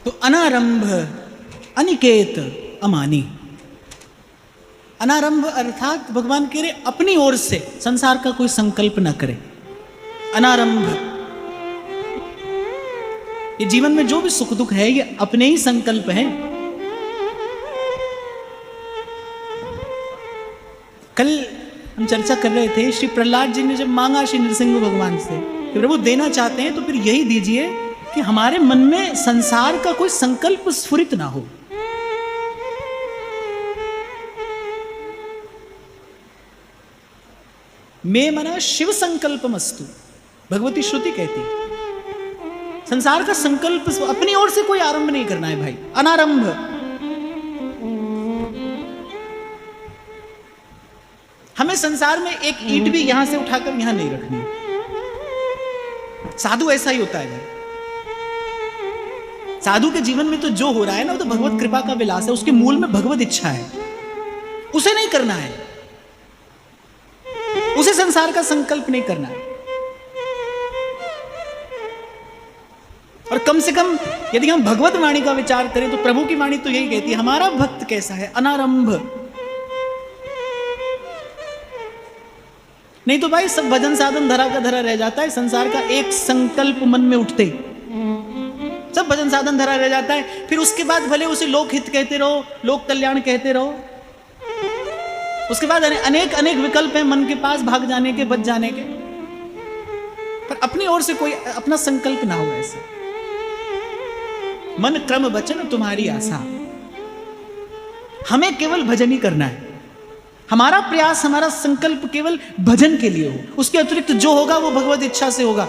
तो अनारंभ अनिकेत अमानी। अनारंभ अर्थात भगवान कह रहे अपनी ओर से संसार का कोई संकल्प ना करे। अनारंभ, ये जीवन में जो भी सुख दुख है ये अपने ही संकल्प है। कल हम चर्चा कर रहे थे, श्री प्रहलाद जी ने जब मांगा श्री नृसिंह भगवान से कि प्रभु देना चाहते हैं तो फिर यही दीजिए कि हमारे मन में संसार का कोई संकल्प स्फुरित ना हो। मे मना शिव संकल्पमस्तु, भगवती श्रुति कहती संसार का संकल्प अपनी ओर से कोई आरंभ नहीं करना है भाई। अनारंभ, हमें संसार में एक ईंट भी यहां से उठाकर यहां नहीं रखनी। साधु ऐसा ही होता है भाई। साधु के जीवन में तो जो हो रहा है ना वो तो भगवत कृपा का विलास है, उसके मूल में भगवत इच्छा है, उसे नहीं करना है, उसे संसार का संकल्प नहीं करना है। और कम से कम यदि हम भगवत वाणी का विचार करें तो प्रभु की वाणी तो यही कहती है हमारा भक्त कैसा है, अनारंभ। नहीं तो भाई सब भजन साधन धरा का धरा रह जाता है, संसार का एक संकल्प मन में उठते सब भजन साधन धरा रह जाता है। फिर उसके बाद भले उसे लोक हित कहते रहो, लोक कल्याण कहते रहो, उसके बाद अनेक अनेक विकल्प हैं मन के पास भाग जाने के, बच जाने के, पर अपनी ओर से कोई अपना संकल्प ना हो। ऐसे मन क्रम वचन तुम्हारी आशा, हमें केवल भजन ही करना है। हमारा प्रयास, हमारा संकल्प केवल भजन के लिए हो, उसके अतिरिक्त जो होगा वो भगवत इच्छा से होगा।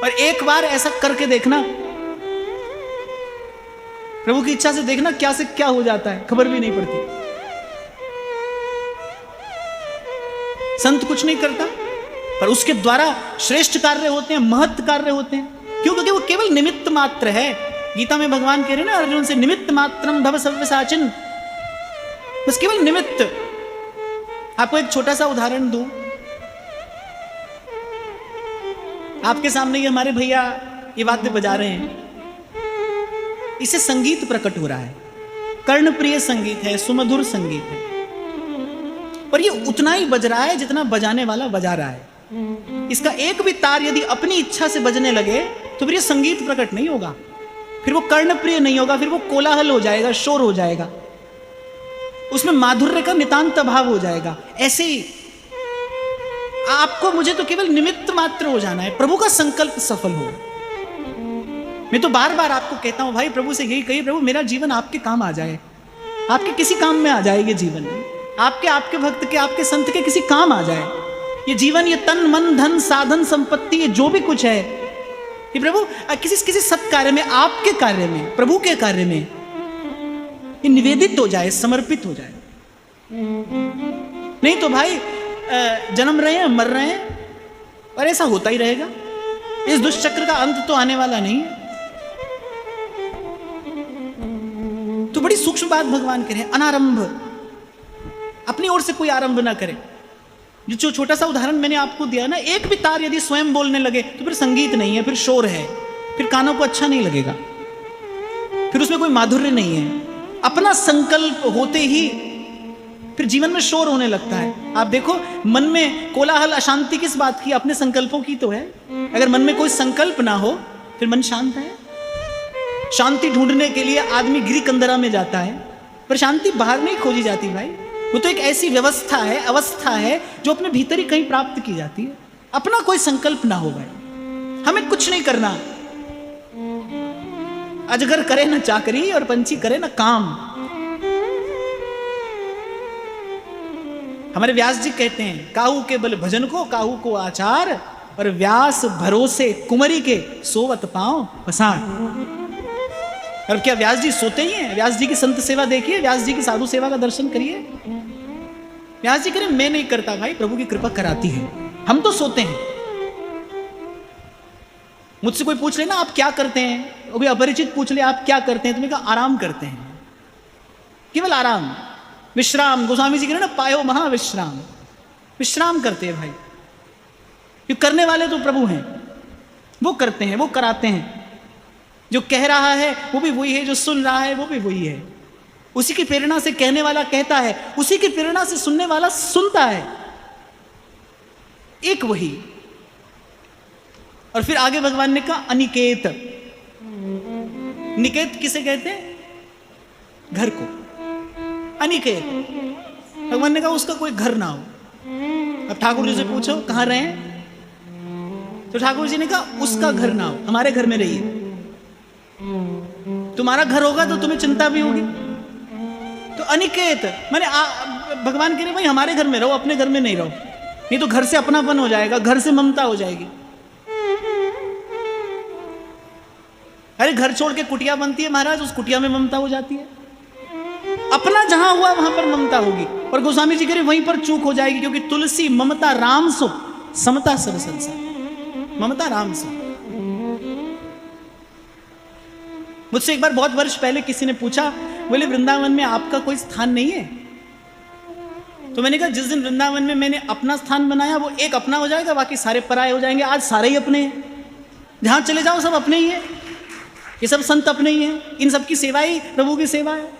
और एक बार ऐसा करके देखना, प्रभु की इच्छा से देखना क्या से क्या हो जाता है, खबर भी नहीं पड़ती। संत कुछ नहीं करता पर उसके द्वारा श्रेष्ठ कार्य होते हैं, महत्व कार्य होते हैं। क्यों? क्योंकि वो केवल निमित्त मात्र है। गीता में भगवान कह रहे हैं ना अर्जुन से, निमित्त मात्रम भव सव्यसाचिन, बस केवल निमित्त। आपको एक छोटा सा उदाहरण दूं, आपके सामने ये हमारे भैया ये वाद्य बजा रहे हैं, इससे संगीत प्रकट हो रहा है, कर्णप्रिय संगीत है, सुमधुर संगीत है, पर ये उतना ही बज रहा है जितना बजाने वाला बजा रहा है। इसका एक भी तार यदि अपनी इच्छा से बजने लगे तो फिर ये संगीत प्रकट नहीं होगा, फिर वो कर्णप्रिय नहीं होगा, फिर वो कोलाहल हो जाएगा, शोर हो जाएगा, उसमें माधुर्य का नितांत अभाव हो जाएगा। ऐसे ही आपको मुझे तो केवल निमित्त मात्र हो जाना है, प्रभु का संकल्प सफल हो। मैं तो बार बार आपको कहता हूं भाई, प्रभु से यही कहिए, प्रभु मेरा जीवन आपके काम आ जाए, आपके किसी काम में आ जाए, ये जीवन आपके भक्त के, आपके संत के किसी काम आ जाए। ये जीवन, ये तन मन धन साधन संपत्ति, ये जो भी कुछ है, ये प्रभु किसी सत्कार्य में, आपके कार्य में, प्रभु के कार्य में ये निवेदित हो जाए, समर्पित हो जाए। नहीं तो भाई जन्म रहे हैं, मर रहे हैं, और ऐसा होता ही रहेगा। इस दुष्चक्र का अंत तो आने वाला नहीं है। तो बड़ी सूक्ष्म बात भगवान कह रहे हैं, अनारंभ, अपनी ओर से कोई आरंभ ना करे। जो छोटा सा उदाहरण मैंने आपको दिया ना, एक भी तार यदि स्वयं बोलने लगे तो फिर संगीत नहीं है, फिर शोर है, फिर कानों को अच्छा नहीं लगेगा, फिर उसमें कोई माधुर्य नहीं है। अपना संकल्प होते ही फिर जीवन में शोर होने लगता है। आप देखो मन में कोलाहल अशांति किस बात की? अपने संकल्पों की तो है। अगर मन में कोई संकल्प ना हो फिर मन शांत है। शांति ढूंढने के लिए आदमी गिरी कंदरा में जाता है, पर शांति बाहर नहीं खोजी जाती भाई। वो तो एक ऐसी व्यवस्था है, अवस्था है जो अपने भीतर ही कहीं प्राप्त की जाती है। अपना कोई संकल्प ना हो भाई, हमें कुछ नहीं करना। अजगर करे ना चाकरी और पंछी करे ना काम। हमारे व्यास जी कहते हैं, काहू के बल भजन को काहू को आचार, और व्यास भरोसे कुंवरी के सोवत पांव पसार। और क्या व्यास जी सोते ही हैं? व्यास जी की संत सेवा देखिए, व्यास जी की साधु सेवा का दर्शन करिए। व्यास जी कह रहे मैं नहीं करता भाई, प्रभु की कृपा कराती है। हम तो सोते हैं। मुझसे कोई पूछ लेना आप क्या करते हैं, वो भी अपरिचित पूछ ले आप क्या करते हैं, तो मैं कहा आराम करते हैं, केवल आराम, विश्राम। गोस्वामी जी कह रहे ना, पायो महाविश्राम, विश्राम करते हैं भाई। ये करने वाले तो प्रभु हैं, वो करते हैं, वो कराते हैं। जो कह रहा है वो भी वही है, जो सुन रहा है वो भी वही है। उसी की प्रेरणा से कहने वाला कहता है, उसी की प्रेरणा से सुनने वाला सुनता है, एक वही। और फिर आगे भगवान ने कहा अनिकेत। निकेत किसे कहते हैं? घर को। अनिकेत, भगवान ने कहा उसका कोई घर ना हो। अब ठाकुर जी से पूछो कहां रहे हैं, तो ठाकुर जी ने कहा उसका घर ना हो, हमारे घर में रहिए। तुम्हारा घर होगा तो तुम्हें चिंता भी होगी। तो अनिकेत माने भगवान कह रहे भाई हमारे घर में रहो, अपने घर में नहीं रहो, नहीं तो घर से अपनापन हो जाएगा, घर से ममता हो जाएगी। अरे घर छोड़ के कुटिया बनती है महाराज, उस कुटिया में ममता हो जाती है। अपना जहां हुआ वहां पर ममता होगी। और गोस्वामी जी कह रहे वहीं पर चूक हो जाएगी, क्योंकि तुलसी ममता राम सो समता सर संसार। ममता राम सो। मुझसे एक बार बहुत वर्ष पहले किसी ने पूछा, बोले वृंदावन में आपका कोई स्थान नहीं है? तो मैंने कहा जिस दिन वृंदावन में मैंने अपना स्थान बनाया वो एक अपना हो जाएगा, बाकी सारे पराये हो जाएंगे। आज सारे ही अपने हैं, जहां चले जाओ सब अपने ही है, ये सब संत अपने ही हैं, इन सबकी सेवा ही प्रभु की सेवा है।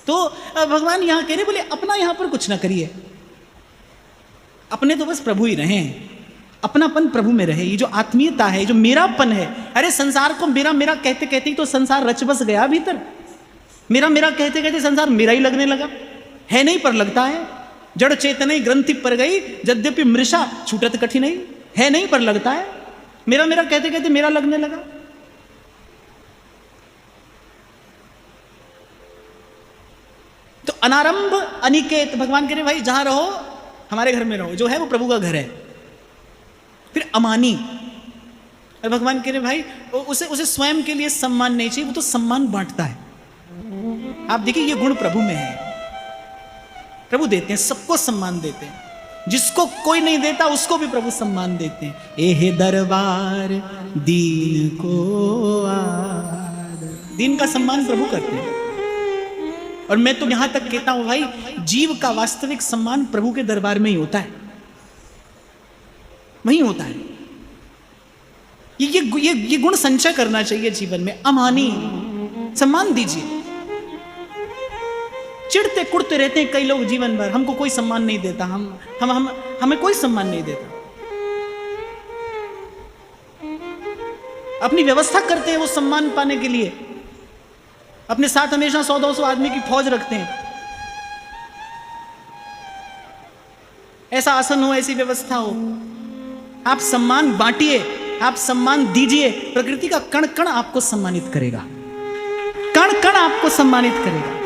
तो भगवान यहां कह रहे बोले अपना यहां पर कुछ ना करिए, अपने तो बस प्रभु ही रहे, अपनापन प्रभु में रहे। ये जो आत्मीयता है, जो मेरापन है, अरे संसार को मेरा मेरा कहते कहते ही तो संसार रच बस गया भीतर। मेरा मेरा कहते कहते संसार मेरा ही लगने लगा, है नहीं पर लगता है। जड़ चेतन ग्रंथि पर गई, यद्यपि मृषा छूटत कठिन है नहीं पर लगता है। मेरा मेरा कहते कहते मेरा लगने लगा। तो अनारंभ अनिकेत, भगवान कह रहे भाई जहां रहो हमारे घर में रहो, जो है वो प्रभु का घर है। फिर अमानी, और भगवान कह रहे भाई उसे उसे स्वयं के लिए सम्मान नहीं चाहिए, वो तो सम्मान बांटता है। आप देखिए ये गुण प्रभु में है, प्रभु देते हैं, सबको सम्मान देते हैं। जिसको कोई नहीं देता उसको भी प्रभु सम्मान देते हैं। एहे दरबार दीन को आदर, दीन का सम्मान प्रभु करते हैं। और मैं तो यहां तक कहता हूं भाई, जीव का वास्तविक सम्मान प्रभु के दरबार में ही होता है, वहीं होता है। ये गुण संचय करना चाहिए जीवन में। अमानी, सम्मान दीजिए। चिढ़ते कुड़ते रहते हैं कई लोग जीवन भर, हमको कोई सम्मान नहीं देता, हमें कोई सम्मान नहीं देता। अपनी व्यवस्था करते हैं वो सम्मान पाने के लिए, अपने साथ हमेशा 100-200 आदमी की फौज रखते हैं। ऐसा आसन हो, ऐसी व्यवस्था हो। आप सम्मान बांटिए, आप सम्मान दीजिए, प्रकृति का कण कण आपको सम्मानित करेगा, कण कण आपको सम्मानित करेगा।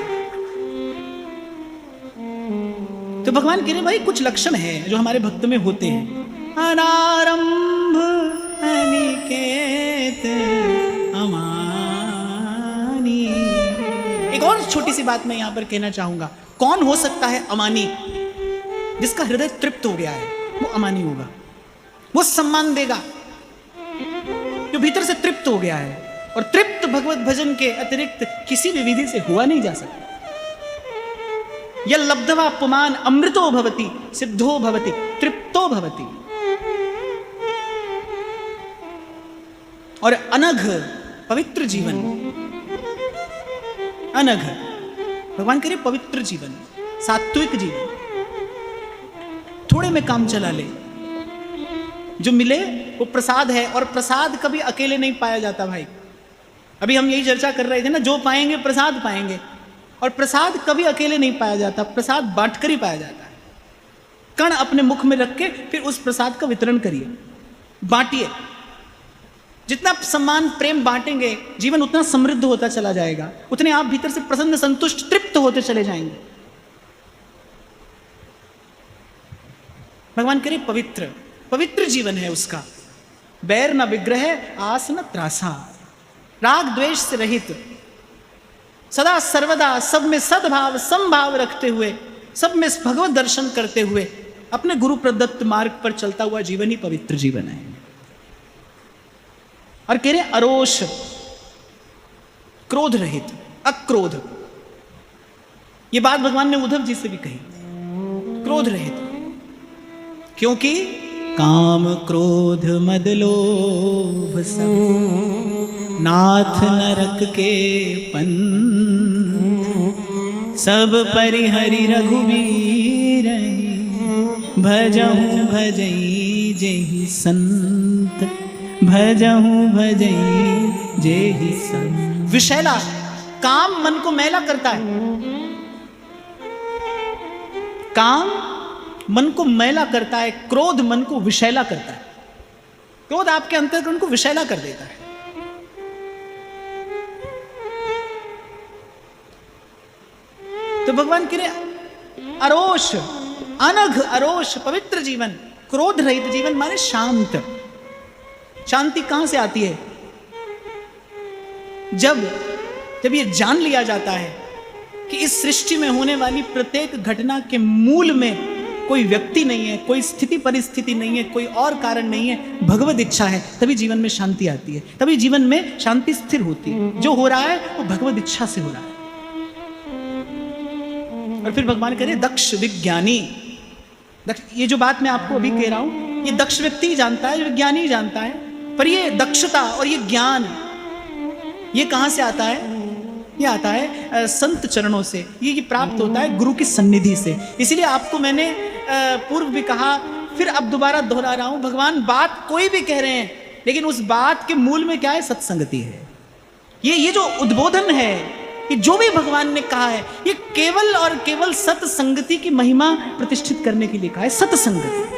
तो भगवान कह रहे भाई कुछ लक्षण है जो हमारे भक्त में होते हैं। अनारंभ अनिकेत अमानी। एक और छोटी सी बात मैं यहां पर कहना चाहूंगा, कौन हो सकता है अमानी? जिसका हृदय तृप्त हो गया है वो अमानी होगा, वो सम्मान देगा। जो भीतर से तृप्त हो गया है, और तृप्त भगवत भजन के अतिरिक्त किसी भी विधि से हुआ नहीं जा सकता। यह लब्धवा पुमान अमृतो भवति सिद्धो भवति तृप्तो भवति। और अनघ पवित्र जीवन, अनघ भगवान करे पवित्र जीवन, सात्विक जीवन, थोड़े में काम चला ले। जो मिले वो प्रसाद है, और प्रसाद कभी अकेले नहीं पाया जाता भाई। अभी हम यही चर्चा कर रहे थे ना, जो पाएंगे प्रसाद पाएंगे, और प्रसाद कभी अकेले नहीं पाया जाता, प्रसाद बांटकर ही पाया जाता है। कण अपने मुख में रख के फिर उस प्रसाद का वितरण करिए, बांटिए। जितना सम्मान प्रेम बांटेंगे जीवन उतना समृद्ध होता चला जाएगा, उतने आप भीतर से प्रसन्न संतुष्ट तृप्त होते चले जाएंगे। भगवान करे पवित्र, पवित्र जीवन है उसका। बैर न विग्रह आस न त्रासा, राग द्वेष से रहित, सदा सर्वदा सब में सद्भाव समभाव रखते हुए, सब में भगवत दर्शन करते हुए अपने गुरु प्रदत्त मार्ग पर चलता हुआ जीवन ही पवित्र जीवन है। और कह रहे अरोष, क्रोध रहित, अक्रोध। ये बात भगवान ने उद्धव जी से भी कही, क्रोध रहित। क्योंकि काम क्रोध मद लोभ सब नाथ नरक के पंथ। सब परिहरि रघुवीर भजहु भजई जेहि संत। भजहु भजई जेहि संत। विषैला, काम मन को मैला करता है। काम मन को मैला करता है, क्रोध मन को विषैला करता है। क्रोध आपके अंतःकरण को विषैला कर देता है। तो भगवान कह रहे अरोष, अनघ अरोष पवित्र जीवन, क्रोध रहित जीवन माने शांत। शांति कहां से आती है? जब ये जान लिया जाता है कि इस सृष्टि में होने वाली प्रत्येक घटना के मूल में कोई व्यक्ति नहीं है, कोई स्थिति परिस्थिति नहीं है, कोई और कारण नहीं है, भगवत इच्छा है, तभी जीवन में शांति आती है, तभी जीवन में शांति स्थिर होती है। जो हो रहा है वो भगवत इच्छा से हो रहा है। और फिर भगवान कह रहे दक्ष विज्ञानी। ये जो बात मैं आपको अभी कह रहा हूं, ये दक्ष व्यक्ति ही जानता है, विज्ञानी ही जानता है। पर ये दक्षता और ये ज्ञान ये कहां से आता है? ये आता है संत चरणों से। ये प्राप्त होता है गुरु की सन्निधि से। इसीलिए आपको मैंने पूर्व भी कहा, फिर अब दोबारा दोहरा रहा हूं, भगवान बात कोई भी कह रहे हैं, लेकिन उस बात के मूल में क्या है? सत्संगति है। ये जो उद्बोधन है, ये जो भी भगवान ने कहा है, ये केवल और केवल सत्संगति की महिमा प्रतिष्ठित करने के लिए कहा है। सत्संगति,